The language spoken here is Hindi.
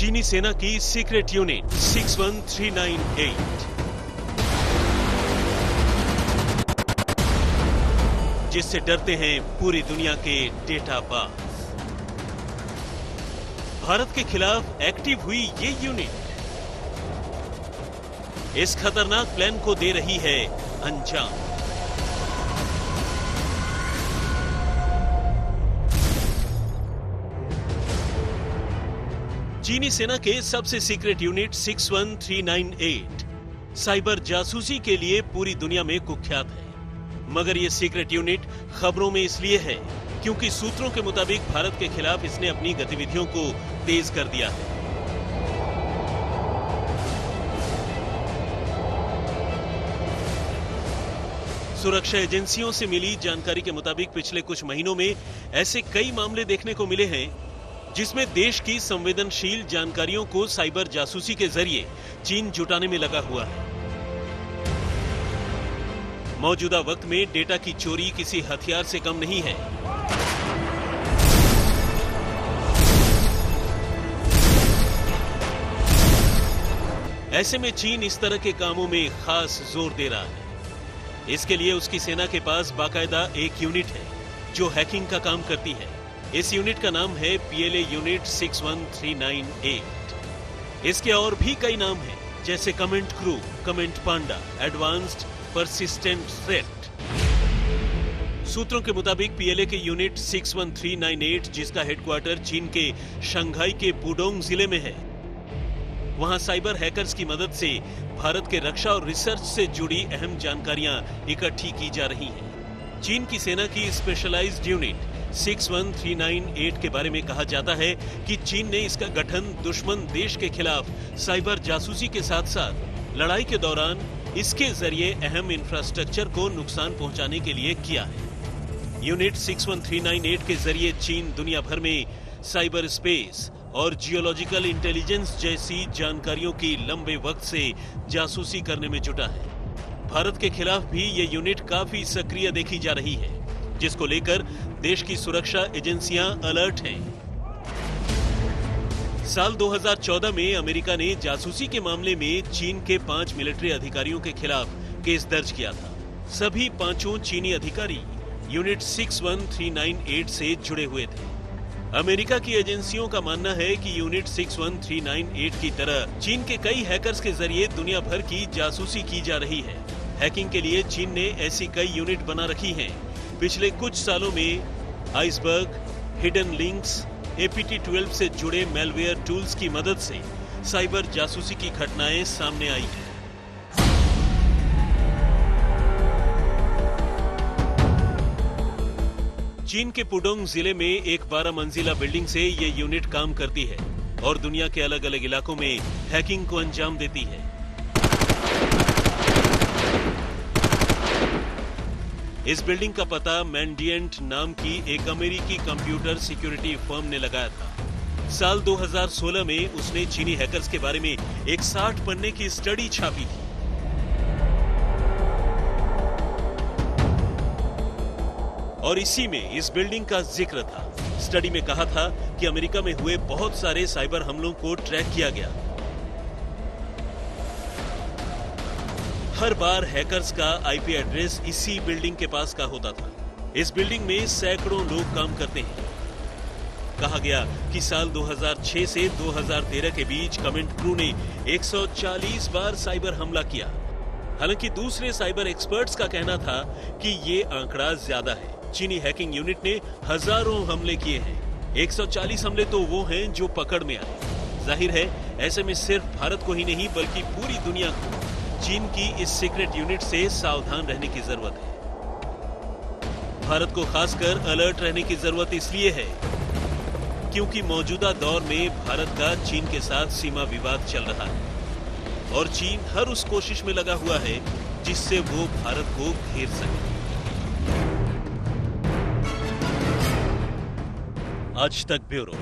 चीनी सेना की सीक्रेट यूनिट 61398, जिससे डरते हैं पूरी दुनिया के डेटा बाज। भारत के खिलाफ एक्टिव हुई ये यूनिट इस खतरनाक प्लान को दे रही है अंजाम। चीनी सेना के सबसे सीक्रेट यूनिट 61398 साइबर जासूसी के लिए पूरी दुनिया में कुख्यात है। मगर यह सीक्रेट यूनिट खबरों में इसलिए है क्योंकि सूत्रों के मुताबिक भारत के खिलाफ इसने अपनी गतिविधियों को तेज कर दिया है। सुरक्षा एजेंसियों से मिली जानकारी के मुताबिक पिछले कुछ महीनों में ऐसे कई मामले देखने को मिले हैं जिसमें देश की संवेदनशील जानकारियों को साइबर जासूसी के जरिए चीन जुटाने में लगा हुआ है। मौजूदा वक्त में डेटा की चोरी किसी हथियार से कम नहीं है। ऐसे में चीन इस तरह के कामों में खास जोर दे रहा है। इसके लिए उसकी सेना के पास बाकायदा एक यूनिट है जो हैकिंग का काम करती है। इस यूनिट का नाम है PLA यूनिट 61398। इसके और भी कई नाम हैं, जैसे कमेंट क्रू, कमेंट पांडा, एडवांस्ड परसिस्टेंट थ्रेट। सूत्रों के मुताबिक PLA के यूनिट 61398, जिसका हेडक्वार्टर चीन के शंघाई के पुडोंग जिले में है, वहां साइबर हैकर्स की मदद से भारत के रक्षा और रिसर्च से जुड़ी अहम जानकारियां इकट्ठी की जा रही हैं। चीन की सेना की स्पेशलाइज्ड यूनिट 61398 के बारे में कहा जाता है कि चीन ने इसका गठन दुश्मन देश के खिलाफ साइबर जासूसी के साथ साथ लड़ाई के दौरान इसके जरिए अहम इंफ्रास्ट्रक्चर को नुकसान पहुंचाने के लिए किया है। यूनिट 61398 के जरिए चीन दुनिया भर में साइबर स्पेस और जियोलॉजिकल इंटेलिजेंस जैसी जानकारियों की लंबे वक्त से जासूसी करने में जुटा है। भारत के खिलाफ भी ये यूनिट काफी सक्रिय देखी जा रही है, जिसको लेकर देश की सुरक्षा एजेंसियां अलर्ट हैं। साल 2014 में अमेरिका ने जासूसी के मामले में चीन के 5 मिलिट्री अधिकारियों के खिलाफ केस दर्ज किया था। सभी 5 चीनी अधिकारी यूनिट 61398 से जुड़े हुए थे। अमेरिका की एजेंसियों का मानना है कि यूनिट 61398 की तरह चीन के कई हैकर्स के जरिए दुनिया भर की जासूसी की जा रही है। हैकिंग के लिए चीन ने ऐसी कई यूनिट बना रखी हैं। पिछले कुछ सालों में आइसबर्ग, हिडन लिंक्स, APT12 से जुड़े मेलवेयर टूल्स की मदद से साइबर जासूसी की घटनाएं सामने आई हैं। चीन के पुडोंग जिले में एक 12 मंजिला बिल्डिंग से ये यूनिट काम करती है और दुनिया के अलग अलग इलाकों में हैकिंग को अंजाम देती है। इस बिल्डिंग का पता मैंडिएंट नाम की एक अमेरिकी कंप्यूटर सिक्योरिटी फर्म ने लगाया था। साल 2016 में उसने चीनी हैकर्स के बारे में एक 60 पन्ने की स्टडी छापी थी। और इसी में इस बिल्डिंग का जिक्र था। स्टडी में कहा था कि अमेरिका में हुए बहुत सारे साइबर हमलों को ट्रैक किया गया। हर बार हैकर्स का IP एड्रेस इसी बिल्डिंग के पास का होता था। इस बिल्डिंग में सैकड़ों लोग काम करते हैं। कहा गया कि साल 2006 से 2013 के बीच कमेंट क्रू ने 140 बार साइबर हमला किया। हालांकि दूसरे साइबर एक्सपर्ट्स का कहना था कि ये आंकड़ा ज्यादा है। चीनी हैकिंग यूनिट ने हजारों हमले किए हैं। 140 हमले तो वो हैं जो पकड़ में आए। जाहिर है ऐसे में सिर्फ भारत को ही नहीं बल्कि पूरी दुनिया को चीन की इस सीक्रेट यूनिट से सावधान रहने की जरूरत है। भारत को खासकर अलर्ट रहने की जरूरत इसलिए है क्योंकि मौजूदा दौर में भारत का चीन के साथ सीमा विवाद चल रहा है और चीन हर उस कोशिश में लगा हुआ है जिससे वो भारत को घेर सके। आज तक ब्यूरो।